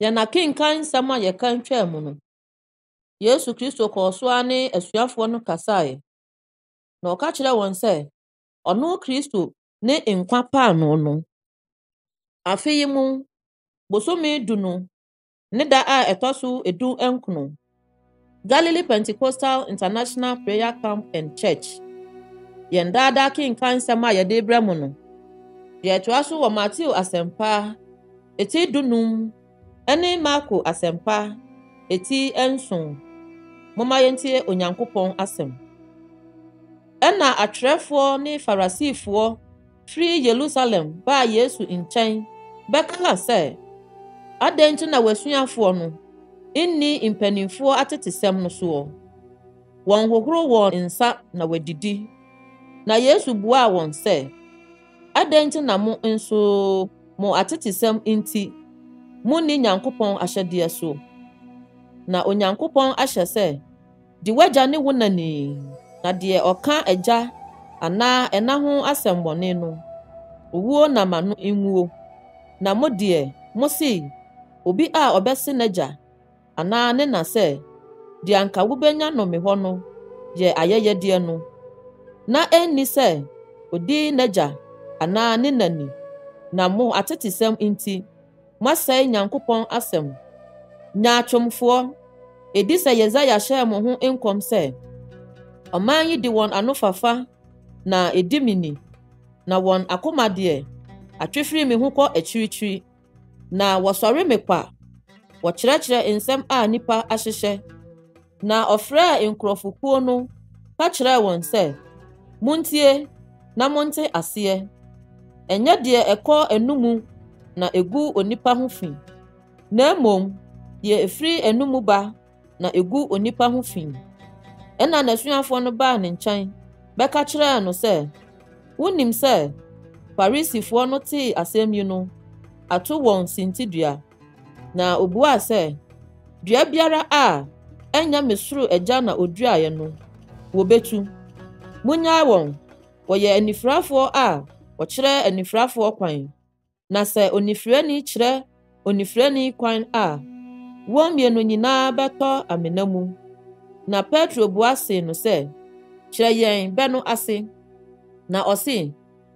Yana kenkan nsɛm a yɛka ntwaa mu no, Yesu Kristo kɔɔ so a ne asuafoɔ no kasae, na ɔka kyerɛɛ wɔn sɛ, ɔno Kristo ne nkwa paano no. Afe yi mu, bosome du no, ne da a ɛtɔ so 19, Galilee Pentecostal International Prayer Camp and Church, yɛn daadaa kenkan nsɛm a yɛde brɛ mo no, deɛ ɛtoa so wɔ Mateo asɛmpa eti 15 ne Marko asɛmpa eti 7. Momma yɛntie Onyankopɔn asɛm. Ɛna atwerɛfoɔ ne Farisifoɔ firi Yerusalem baa Yesu nkyɛn bɛkaa sɛ, adɛn nti na w'asuafoɔ no nni mpanimfoɔ atetesɛm no soɔ? Wɔnhohoro wɔn nsa na wɔadidi. Na Yesu buaa wɔn sɛ, adɛn nti na mo nso mo atetesɛm nti munni Nyankopɔn ahyɛdeɛ so? Na Onyankopɔn ahyɛ sɛ, di w'agya ne wo na ni, na deɛ ɔka agya anaa ɛna ho asɛmmɔne no, owuo na ma no nwuo. Na mo deɛ, mo se, obi a ɔbɛse n'agya anaa ne na sɛ, deɛ anka wubenya nnome hɔ no yɛ ayɛyɛdeɛ no, na enni sɛ odi n'agya anaa ne na ni, na mo atetesɛm nti, moasɛe Nyankopɔn asɛm. Nyaatwomfoɔ, edi sɛ Yesaia hyɛɛ mo ho nkɔm sɛ, ɔman yi di wɔn ano fafa na edi me ni, na wɔn akoma deɛ atwefiri me ho kɔ akyirikyiri, na wɔsɔre me kwa, wɔkyerɛkyerɛ nsɛm a nnipa ahyehyɛ. Na ɔfrɛɛ nkurɔfokuo no ka kyerɛɛ wɔn sɛ, muntie na monte aseɛ. Ɛnyɛ deɛ ɛkɔ anumu na egu onipa ho fi, na mmom deɛ efiri anumu ba na egu onipa ho fi. Ɛna n'asuafoɔ no baa ne nkyɛn bɛka kyerɛɛ no sɛ, wonim sɛ Farisifoɔ no tee asɛm yi no ato wɔn sintidua. Na obuaa sɛ, dua biara a ɛnyɛ me soro agya na oduaeɛ no, wobetu. Munnyae wɔn, wɔyɛ anifurafoɔ a wɔkyerɛ anifurafoɔ kwan. Na sɛ onifirani kyerɛ onifirani kwan a, wɔn mmienu nyinaa bɛtɔ amena mu. Na Petro bua see no sɛ, kyerɛ yɛn bɛ no ase. Na ɔse,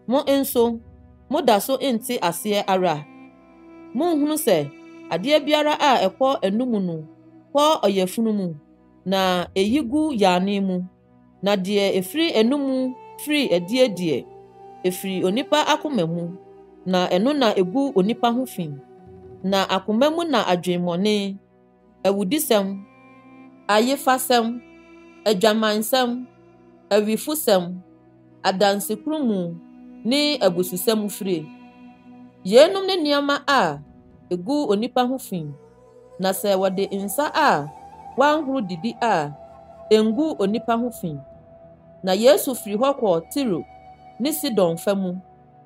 mo nso, moda so nte aseɛ ara. Monhunu sɛ, adeɛ biara a ɛkɔ anumu no kɔ ɔyafunu mu, na eyi gu yaane mu. Na deɛ efiri anumu firi adie deɛ, efiri onipa akoma mu, na ɛno na egu onipa ho fi. Na akoma mu na adwemmɔne, awudisɛm, ayefasɛm, adwamansɛm, awifosɛm, adansekurumu ne abususɛm firi. Yeinom ne nneɛma a egu onipa ho fi. Na sɛ wɔde nsa a wanhoro didi a, engu onipa ho fi. Na Yesu firi hɔ kɔɔ Tiro ne Sidon fa mu.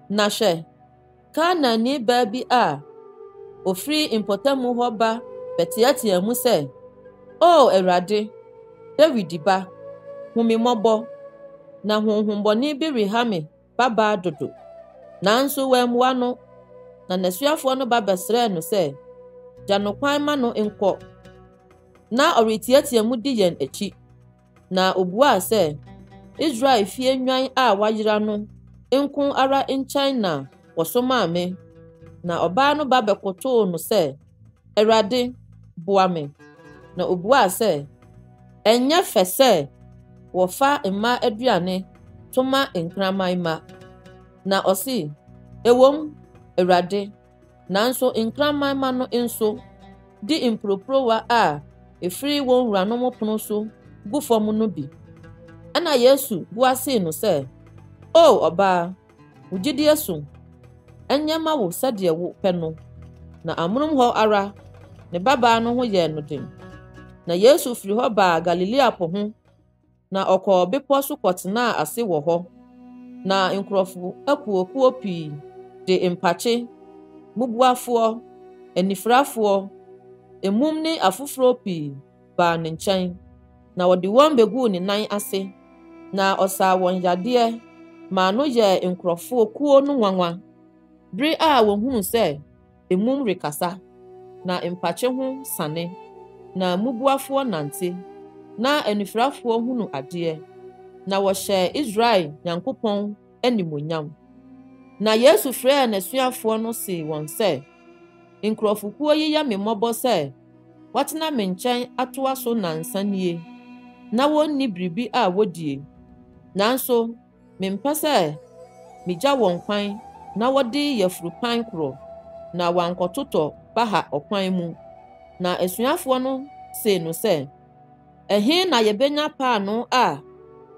Na hwɛ, Kanaani baa bi a ofiri mpɔtamu hɔ ba bɛteatea mu sɛ, O Awurade, Dawid ba, hu me mmɔbɔ, na honhommɔne bi reha me babaa dodo. Nanso wammua no. Na n'asuafoɔ no ba bɛsrɛɛ no sɛ, gya no kwan ma no nkɔ, na ɔretiatia mu di yɛn akyi. Na obuaa sɛ, Israel fie nnwan a wayera no nko ara nkyɛn na wɔsomaa me. Na ɔbaa no ba bɛkotoo no sɛ, Awurade, boa me. Na obuaa sɛ, ɛnyɛ fɛ sɛ wɔfa mma aduane to ma nkraman mma. Na ɔse, ewom, Awurade, nanso nkraman mma no nso di mporoporowa a efiri wɔn wuranom pono so gu fam no bi. Ɛna Yesu buasee no sɛ, O ɔbaa, wo gyidie so, ɛnyɛ ma wo sɛdeɛ wo pɛ no. Na amonom hɔ ara, ne babaa no ho yɛɛ no den. Na Yesu firi hɔ baa Galilea po ho, na ɔkɔɔ bepɔw so kɔtenaa ase wɔ hɔ. Na nkurɔfo akuokuo pii de mpakye, mubuafoɔ, anifurafoɔ, emum ne afoforo pii baa ne nkyɛn. Na wɔde wɔn beguu ne nan ase, na ɔsaa wɔn yadeɛ, ma no yɛɛ nkurɔfo kuo no nwanwa. Bere a wohuu sɛ emum rekasa, na mpakye ho sane, na mubuafoɔ nante, na anifurafoɔ hunu adeɛ, na wɔhyɛ Israel Nyankopɔn animuonyam. Na Yesu frɛɛ n'asuafoɔ no se wɔn sɛ, nkurɔfokuo yi yɛ me mmɔbɔ sɛ wɔtena me nkyɛn atoa so nnansa nie, na wonni biribi a wodie. Nanso, mempɛ sɛ migya wɔn kwan na wɔde yafuru pan korɔ, na wɔankɔtotɔ baha ɔkwan mu. Na asuafoɔ no se no sɛ, ɛhe na yɛbenya paano a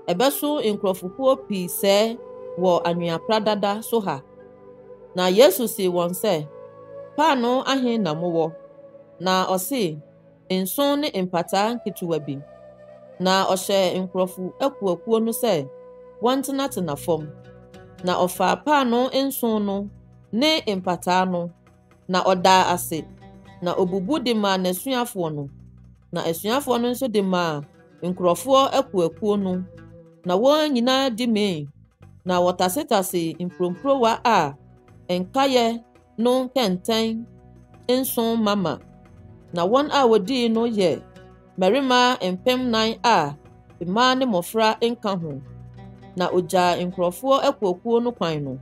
ɛbɛso nkurɔfokuo pii sɛɛ wɔ anweapradada so ha? Na Yesu se wɔn sɛ, paano ahe na mowɔ? Na ɔse, nson ne mpataa nketewa bi. Na ɔhyɛ nkurɔfo akuakuo no sɛ wɔntenatena fam. Na ɔfaa paano nson no ne mpataa no, na ɔdaa ase, na obubu de maa n'asuafoɔ no. Na asuafoɔ no nso de maa nkurɔfoɔ akuakuo no, na wɔn nyinaa di mee, na wɔtasetase mpuroporowa a nkaeɛ no kɛntɛn nson mama. Na wɔn a wodii no yɛ mmarima 4,000 a mmaa ne mmɔfra nka ho. Na ogyaa nkurɔfoɔ akuakuo no kwan no,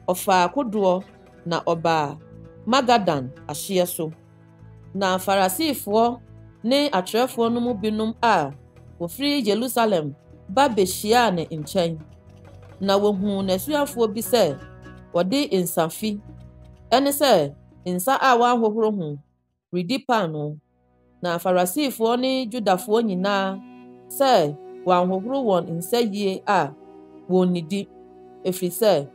ɔfaa kodoɔ na ɔbaa Magadan ahyeɛ so. Na Farisifoɔ ne akyerɛwfoɔ no mu binom a wofiri Yerusalem ba behyiaa ne nkyɛn. Na wohuu n'asuafoɔ bi sɛ wɔde nsafi, ɛne sɛ nsa a wɔanhohoro ho, redi paano. Na Farisifoɔ ne Judafoɔ nyinaa sɛ wɔanhohoro wɔn nsa yie a wɔnnidi, ɛfiri sɛ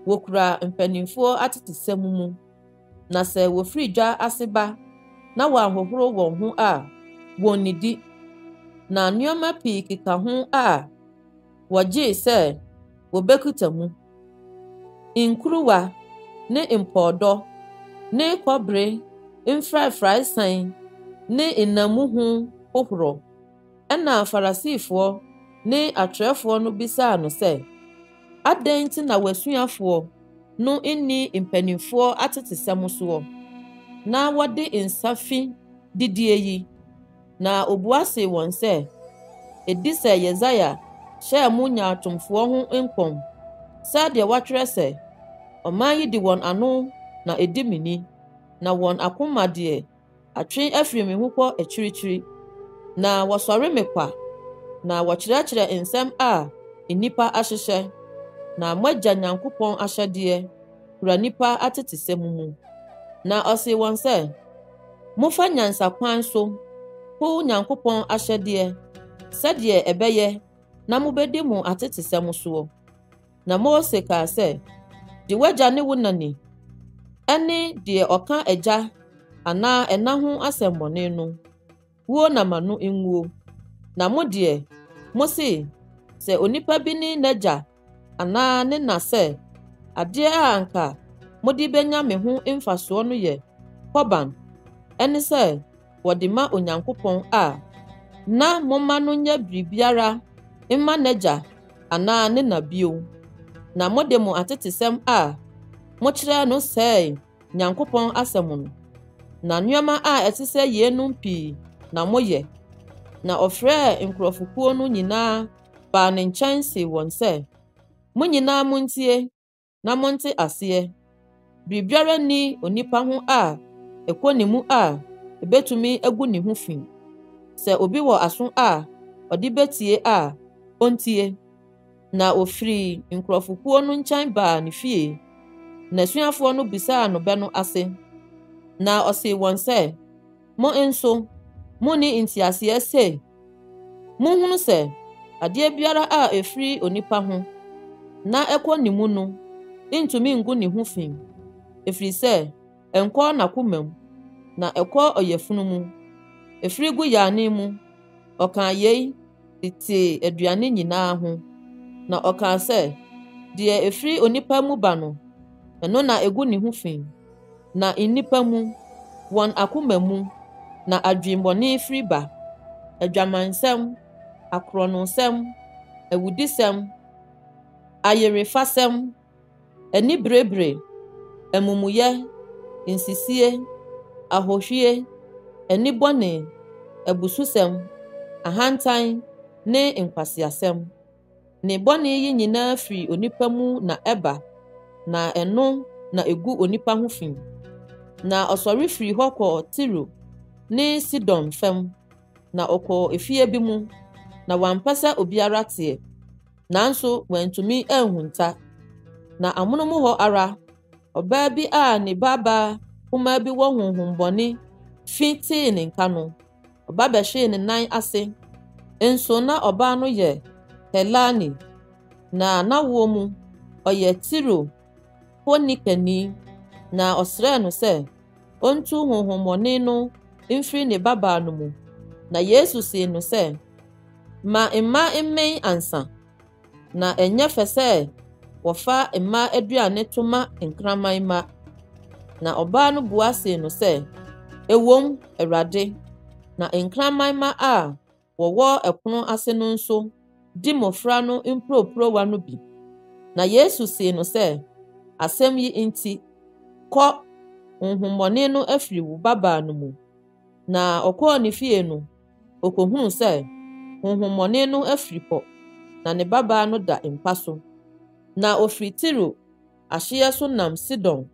wokura mpanimfoɔ atetesɛm mu. Na sɛ wofiri dwa ase ba na wɔanhohoro wɔn ho a wɔnnidi. Na nneɛma pii keka ho a wɔgyee sɛ wobekuta mu: nkuruwa ne mpɔɔdɔ ne kɔbere mfrafraesan ne nnamuhu hohoro. Ɛna Farisifoɔ ne akyerɛwfoɔ no bisaa no sɛ, adɛn nti na w'asuafoɔ no nni mpanimfoɔ atetesɛm soɔ, na wɔde nsafi didie yi? Na obua se wɔn sɛ, edi sɛ Yesaia hyɛɛ mo nyaatwomfoɔ ho nkɔm, sɛdeɛ wɔatwerɛ sɛ, ɔman yi di wɔn ano na edi me ni, na wɔn akoma deɛ atwe afiri me ho kɔ akyirikyiri, na wɔsɔre me kwa, na wɔkyerɛkyerɛ nsɛm a nnipa ahyehyɛ, na moagya Nyankopɔn ahyɛdeɛ kura nnipa atetesɛm mu. Na ɔse wɔn sɛ, mofa nyansakwan so po Nyankopɔn ahyɛdeɛ, sɛdeɛ ɛbɛyɛ na mobɛdi mo atetesɛm soɔ. Na Mose kaa sɛ, di w'agya ne wo na ni, ɛne deɛ ɔka agya anaa ɛna ho asɛmmɔne no, wuo na ma no nwuo. Na mo deɛ, mo se, sɛ onipa bi ne n'agya anaa ne na sɛ, adeɛ a anka mode benya me ho mfasoɔ no yɛ kɔban, ɛne sɛ wɔde ma Onyankopɔn a na momma no nyɛ biribiara mma n'agya anaa ne na bio. Na mode mo atetesɛm a mokyerɛ no sɛe Nyankopɔn asɛm no. Na nneɛma a ɛte sɛ yeinom pii na moyɛ. Na ɔfrɛɛ nkurɔfokuo no nyinaa baa ne nkyɛn se wɔn sɛ, mo nyinaa montie na monte aseɛ. Biribiara nni onipa ho a ɛkɔ ne mu a ɛbɛtumi agu ne ho fi. Sɛ obi wɔ aso a ɔde betie a ontie. Na ofiri nkurɔfokuo no nkyɛn baa ne fie. N'asuafoɔ no bisaa no bɛ no ase. Na ɔse wɔn sɛ, mo nso monni nteaseɛ se, monhunu sɛ adeɛ biara a ɛfiri onipa ho na ɛkɔ ne mu no ntumi ngu ne ho fi, ɛfiri sɛ ɛnkɔ n'akoma mu, na ɛkɔ ɔyafunu mu. Ɛfiri gu yane mu. Ɔkaa yei tete aduane nyinaa ho. Na ɔkaa sɛ, deɛ ɛfiri onipa mu ba no, ɛno na egu ne ho fi. Na nnipa mu, wɔn akoma mu, na adwemmɔne firi ba: adwamansɛm, akorɔnosɛm, awudisɛm, ayerefasɛm, aniberebere, amumuyɛ, nsisie, ahohwie, anibɔne, abususɛm, ahantan, ne nkwasiasɛm. Ne bɔne yi nyinaa firi onipa mu na ɛba, na ɛno na egu onipa ho fi. Na ɔsɔre firi hɔ kɔɔ Tiro ne Sidon fam, na ɔkɔɔ efie bi mu, na wampɛ sɛ obiara teɛ, nanso wantumi anhunta. Na amonom hɔ ara, ɔbaa bi a ne babaa kumaa bi wɔ honhom bɔne fi tee ne nka no, ɔba bɛhwee ne nan ase. Nso na ɔbaa no yɛ Helani, na n'awoɔ mu, ɔyɛ Tiro Fonikani, na ɔsrɛɛ no sɛ ontu honhommɔne no mfiri ne babaa no mu. Na Yesu see no sɛ, ma mma mmen ansa, na ɛnyɛ fɛ sɛ wɔfa mma aduane to ma nkraman mma. Na ɔbaa no bua see no sɛ, ewom, Awurade, na nkraman mma a wɔwɔ ɛpono ase no nso di mmɔfra no mpuroporowa no bi. Na Yesu see no sɛ, asɛm yi nti, kɔ, honhommɔne no afiri wo babaa no mu. Na ɔkɔɔ ne fie no, okohuu sɛ honhommɔne no afiri hɔ, na ne babaa no da mpa so. Na ofiri Tiro ahyeɛ so nam Sidon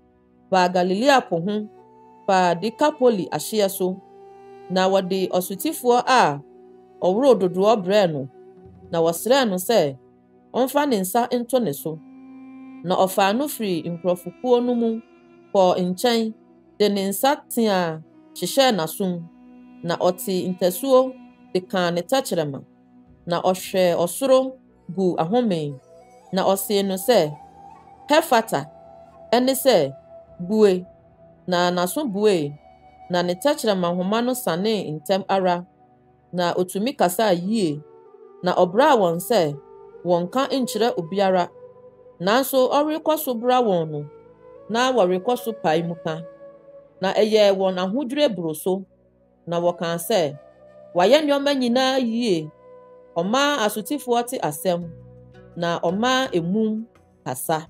baa Galilea po ho, faa Dekapoli ahyeɛ so. Na wɔde ɔsotifoɔ a ɔworoo dodoɔ brɛɛ no, na wɔsrɛɛ no sɛ ɔmfa ne nsa nto ne so. Na ɔfaa no firi nkurɔfokuo no mu kɔɔ nkyɛn, de ne nsa teaa hyehyɛɛ n'asom. Na ɔtee ntasuo de kaa ne tɛkrɛma. Na ɔhwɛɛ ɔsoro gu ahome, na ɔsee no sɛ, Hefata, ɛne sɛ, bue. Na n'aso buee, na ne tɛkrɛma nhoma no sanee ntɛm ara, na otumi kasaa yie. Na ɔbraa wɔn sɛ wɔnnka nkyerɛ obiara, nanso ɔrekɔ so bra wɔn no, na wɔrekɔ so pae mu ka. Na ɛyɛɛ wɔn ahodwiri boro so, na wɔkaa sɛ, wayɛ nneɛma nyinaa yie. Ɔmaa asotifoɔ te asɛm, na ɔmaa emum kasa.